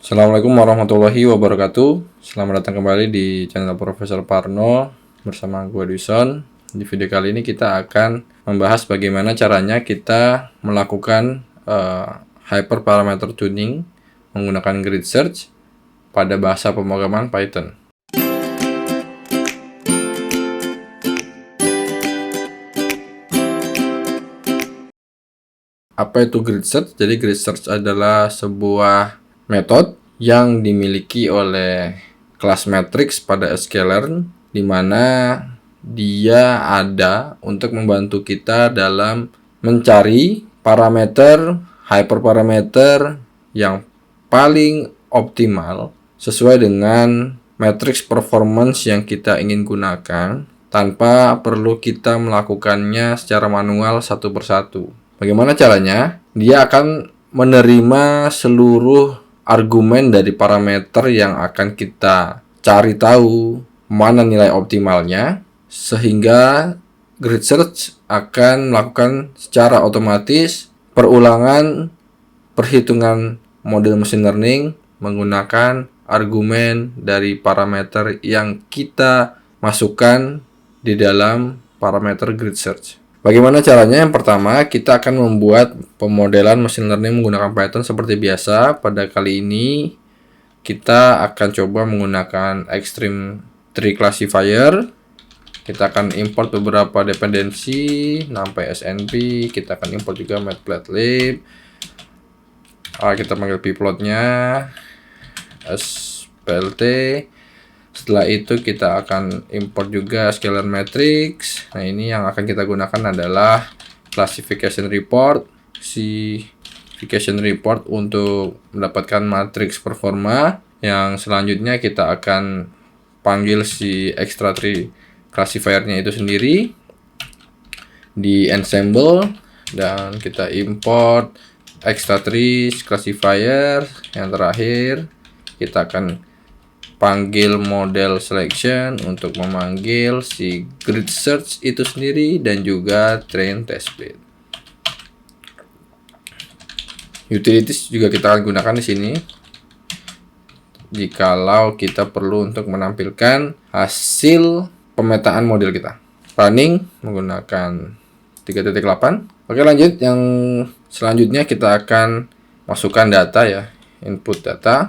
Assalamualaikum warahmatullahi wabarakatuh. Selamat datang kembali di channel Profesor Parno bersama gue Duison. Di video kali ini kita akan membahas bagaimana caranya kita melakukan hyperparameter tuning menggunakan grid search pada bahasa pemrograman Python. Apa itu grid search? Jadi grid search adalah sebuah metode yang dimiliki oleh kelas matrix pada sklearn, di mana dia ada untuk membantu kita dalam mencari parameter hyperparameter yang paling optimal sesuai dengan matrix performance yang kita ingin gunakan tanpa perlu kita melakukannya secara manual satu persatu. Bagaimana caranya? Dia akan menerima seluruh argumen dari parameter yang akan kita cari tahu mana nilai optimalnya, sehingga grid search akan melakukan secara otomatis perulangan perhitungan model machine learning menggunakan argumen dari parameter yang kita masukkan di dalam parameter grid search. Bagaimana caranya? Yang pertama, kita akan membuat pemodelan machine learning menggunakan Python seperti biasa. Pada kali ini, kita akan coba menggunakan Extreme Tree Classifier. Kita akan import beberapa dependensi, NumPy SNP. Kita akan import juga Matplotlib. Kita panggil pplotnya splt. Setelah itu kita akan import juga scalar matrix. Nah, ini yang akan kita gunakan adalah classification report. Classification report untuk mendapatkan matrix performa. Yang selanjutnya kita akan panggil si extra tree classifiernya itu sendiri di ensemble, dan kita import extra tree classifier. Yang terakhir kita akan panggil model selection untuk memanggil si grid search itu sendiri dan juga train test bed. Utilities juga kita akan gunakan di sini jikalau kita perlu untuk menampilkan hasil pemetaan model kita. Running menggunakan 3.8. Oke, lanjut. Yang selanjutnya kita akan masukkan data ya, input data.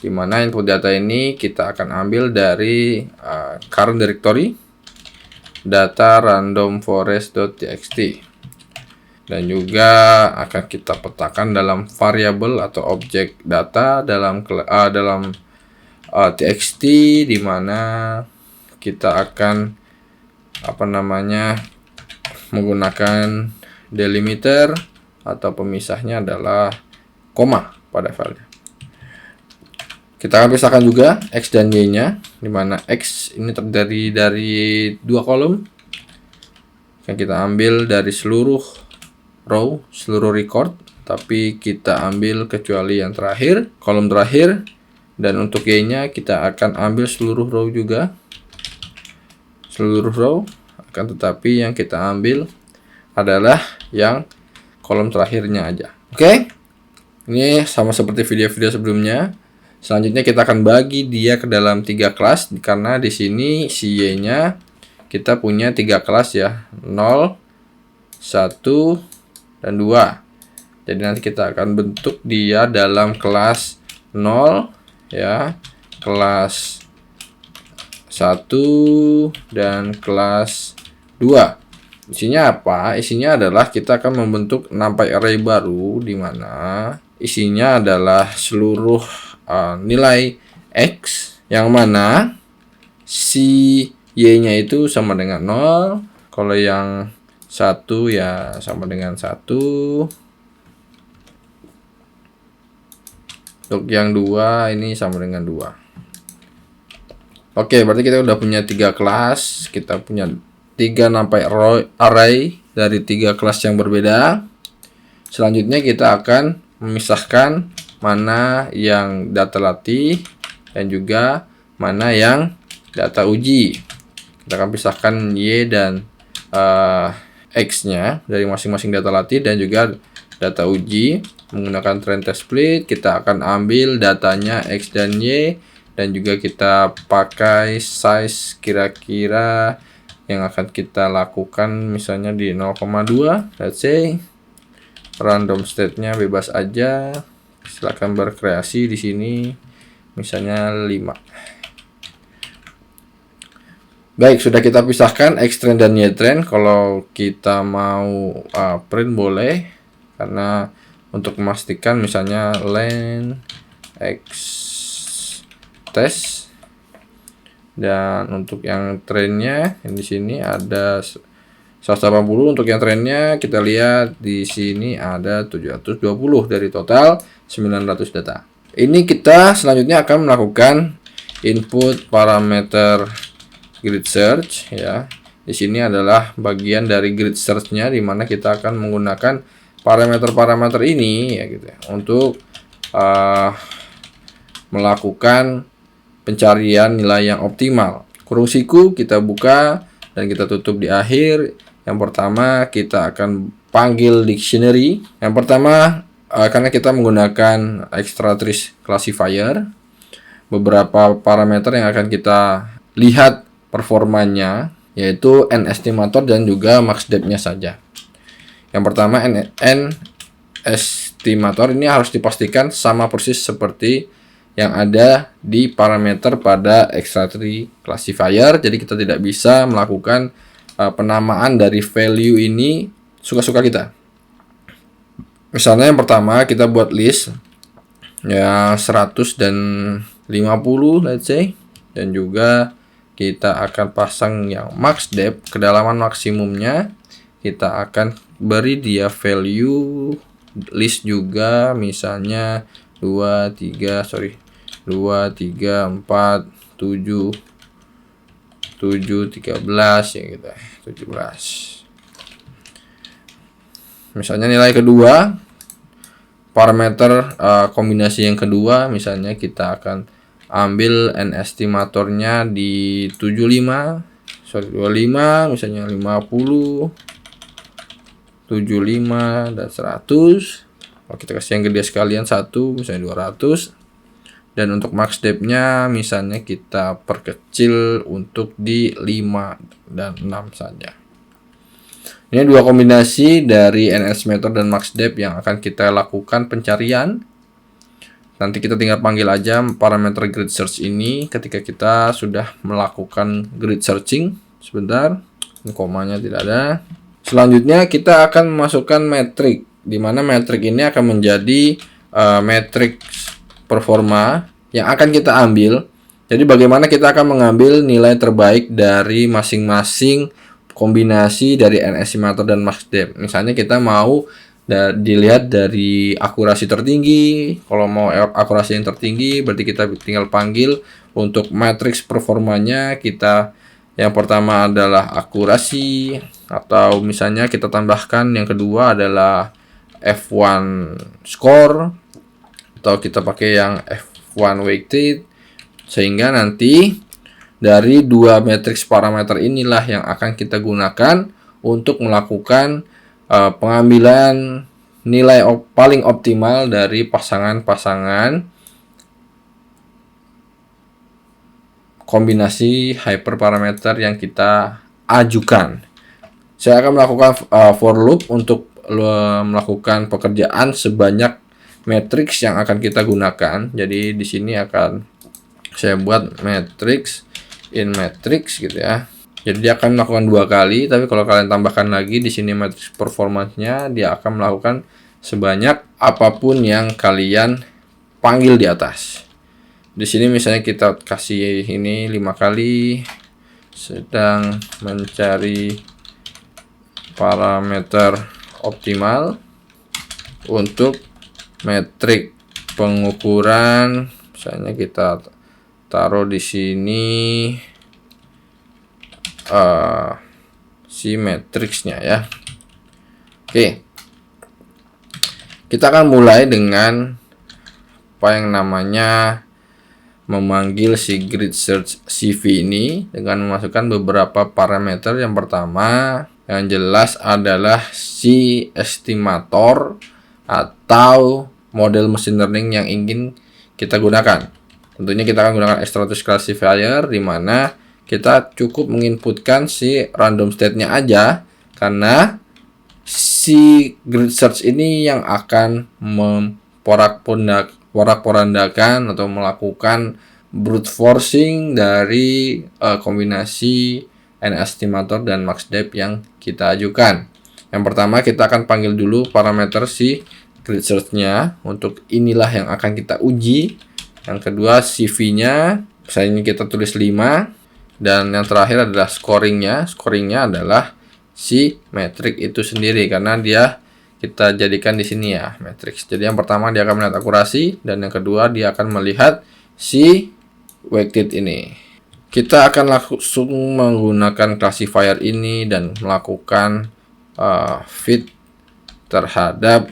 Di mana input data ini kita akan ambil dari current directory data randomforest.txt, dan juga akan kita petakan dalam variabel atau objek data dalam txt, di mana kita akan menggunakan delimiter atau pemisahnya adalah koma pada file. Kita akan pisahkan juga X dan Y-nya, di mana X ini terdiri dari dua kolom yang kita ambil dari seluruh row, seluruh record, tapi kita ambil kecuali yang terakhir, kolom terakhir. Dan untuk Y-nya kita akan ambil seluruh row juga, seluruh row, akan tetapi yang kita ambil adalah yang kolom terakhirnya aja. Oke? Ini sama seperti video-video sebelumnya. Selanjutnya kita akan bagi dia ke dalam 3 kelas, karena di sini si Y-nya kita punya 3 kelas ya, 0, 1, dan 2. Jadi nanti kita akan bentuk dia dalam kelas 0 ya, kelas 1 dan kelas 2. Isinya apa? Isinya adalah kita akan membentuk NumPy array baru, di mana isinya adalah seluruh nilai X, yang mana si Y-nya itu sama dengan 0. Kalau yang 1 ya sama dengan 1. Untuk yang 2 ini sama dengan 2. Oke, berarti kita udah punya 3 kelas. Kita punya 3 NumPy array dari 3 kelas yang berbeda. Selanjutnya kita akan memisahkan mana yang data latih dan juga mana yang data uji. Kita akan pisahkan Y dan X-nya dari masing-masing data latih dan juga data uji. menggunakan trend test split, kita akan ambil datanya X dan Y, dan juga kita pakai size kira-kira yang akan kita lakukan misalnya di 0,2, let's say. Random state-nya bebas aja, silakan berkreasi di sini, misalnya 5. Baik, sudah kita pisahkan X trend dan Y trend. Kalau kita mau print boleh, karena untuk memastikan misalnya len X test, dan untuk yang trendnya di sini ada 180. Untuk yang trennya kita lihat di sini ada 720 dari total 900 data. Ini kita selanjutnya akan melakukan input parameter grid search ya. Di sini adalah bagian dari grid search-nya, di mana kita akan menggunakan parameter-parameter ini ya gitu ya, untuk melakukan pencarian nilai yang optimal. Kurung siku kita buka dan kita tutup di akhir. Yang pertama kita akan panggil dictionary. Yang pertama karena kita menggunakan extractrix classifier, beberapa parameter yang akan kita lihat performanya yaitu n estimator dan juga max depth-nya saja. Yang pertama n estimator ini harus dipastikan sama persis seperti yang ada di parameter pada extractrix classifier. Jadi kita tidak bisa melakukan penamaan dari value ini suka-suka kita. Misalnya yang pertama kita buat list ya 100 dan 50 let's say, dan juga kita akan pasang yang max depth, kedalaman maksimumnya. Kita akan beri dia value list juga, misalnya 2, 3, 4, 7, 13 ya gitu, 17. Misalnya nilai kedua, parameter kombinasi yang kedua, misalnya kita akan ambil n estimatornya di 25, misalnya 50, 75 dan 100. Kalau kita kasih yang gede sekalian 1, misalnya 200. Dan untuk max depth-nya misalnya kita perkecil untuk di 5 dan 6 saja. Ini dua kombinasi dari n estimator dan max depth yang akan kita lakukan pencarian. Nanti kita tinggal panggil aja parameter grid search ini ketika kita sudah melakukan grid searching. Sebentar, ini komanya tidak ada. Selanjutnya kita akan memasukkan metrik, di mana metrik ini akan menjadi metrik performa yang akan kita ambil. Jadi bagaimana kita akan mengambil nilai terbaik dari masing-masing kombinasi dari n estimator dan max depth. Misalnya kita mau dilihat dari akurasi tertinggi. Kalau mau akurasi yang tertinggi berarti kita tinggal panggil untuk matriks performanya. Kita yang pertama adalah akurasi, atau misalnya kita tambahkan yang kedua adalah F1 score, atau kita pakai yang F1 weighted, sehingga nanti dari dua matriks parameter inilah yang akan kita gunakan untuk melakukan pengambilan nilai paling optimal dari pasangan-pasangan kombinasi hyperparameter yang kita ajukan. Saya akan melakukan for loop untuk melakukan pekerjaan sebanyak matriks yang akan kita gunakan. Jadi di sini akan saya buat matrix in matrix gitu ya. Jadi dia akan melakukan 2 kali, tapi kalau kalian tambahkan lagi di sini matrix performance-nya, dia akan melakukan sebanyak apapun yang kalian panggil di atas. Di sini misalnya kita kasih ini 5 kali, sedang mencari parameter optimal untuk metrik pengukuran. Misalnya kita taruh di sini si matriksnya ya. Oke, kita akan mulai dengan apa yang namanya memanggil si grid search CV ini dengan memasukkan beberapa parameter. Yang pertama yang jelas adalah si estimator atau model machine learning yang ingin kita gunakan. Tentunya kita akan gunakan Extratus classifier, di mana kita cukup menginputkan si random state-nya aja, karena si grid search ini yang akan porak-porandakan atau melakukan brute forcing dari kombinasi n-estimator dan max-depth yang kita ajukan. Yang pertama, kita akan panggil dulu parameter si grid search-nya. Untuk inilah yang akan kita uji. Yang kedua, CV-nya, misalnya kita tulis 5. Dan yang terakhir adalah scoring-nya. Scoring-nya adalah si metrik itu sendiri, karena dia kita jadikan di sini ya, matrix. Jadi yang pertama dia akan melihat akurasi, dan yang kedua dia akan melihat si weighted ini. Kita akan langsung menggunakan classifier ini dan melakukan fit terhadap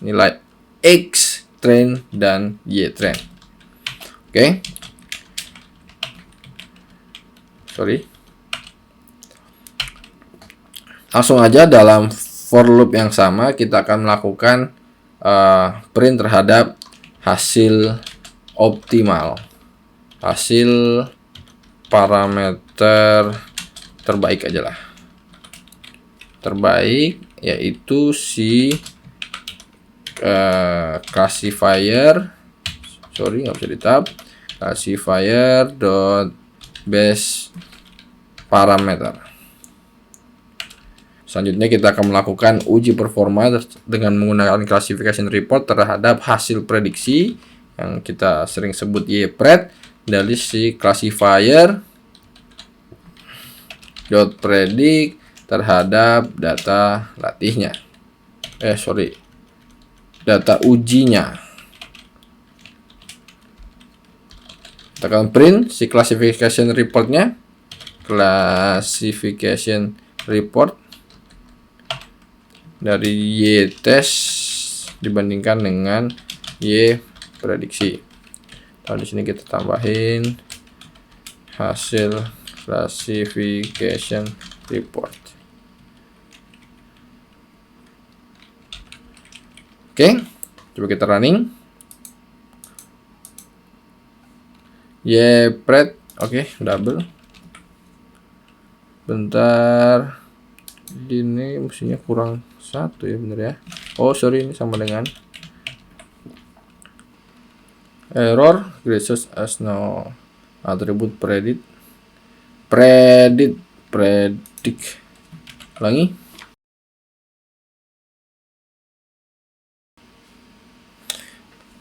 nilai X train dan Y train. Oke. Sorry. Langsung aja dalam for loop yang sama kita akan melakukan print terhadap hasil optimal, hasil parameter terbaik aja lah, terbaik, yaitu si classifier, sorry nggak bisa di-tab, classifier dot base parameter. Selanjutnya kita akan melakukan uji performa dengan menggunakan classification report terhadap hasil prediksi yang kita sering sebut YPRED dari si classifier dot predict terhadap data latihnya. Data ujinya. Kita akan print si classification reportnya, classification report dari Y test dibandingkan dengan Y prediksi. Lalu di sini kita tambahin hasil classification report. Oke, coba kita running. YPRED, oke, double. Bentar, ini mestinya kurang 1 ya, bener ya. Oh sorry, ini sama dengan error grid search as no attribute predict. Ulangi.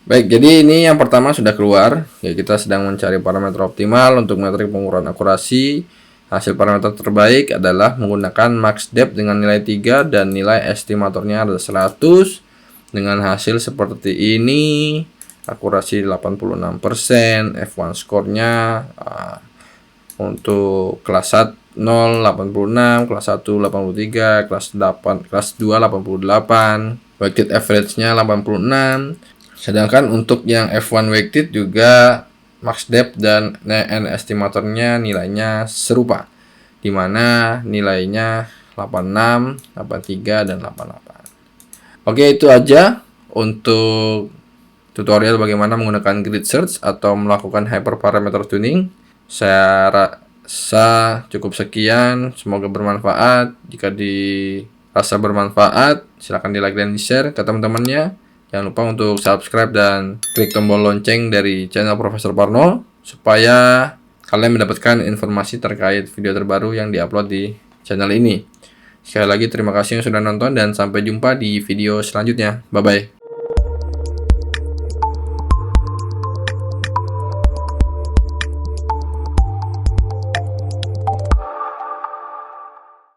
Baik, jadi ini yang pertama sudah keluar. Ya, kita sedang mencari parameter optimal untuk metrik pengukuran akurasi. Hasil parameter terbaik adalah menggunakan max depth dengan nilai 3 dan nilai estimatornya adalah 100. Dengan hasil seperti ini, akurasi 86%, F1 skornya untuk kelas 0 86, kelas 1 83, kelas 8, kelas 2 88, weighted average-nya 86. Sedangkan untuk yang F1 weighted juga max depth dan n estimatornya nilainya serupa, di mana nilainya 86, 83 dan 88. Oke, itu aja untuk tutorial bagaimana menggunakan grid search atau melakukan hyperparameter tuning. Saya rasa cukup sekian, semoga bermanfaat. Jika dirasa bermanfaat, silahkan di like dan di share ke teman-temannya. Jangan lupa untuk subscribe dan klik tombol lonceng dari channel Profesor Parno supaya kalian mendapatkan informasi terkait video terbaru yang diupload di channel ini. Sekali lagi terima kasih yang sudah nonton dan sampai jumpa di video selanjutnya. Bye bye.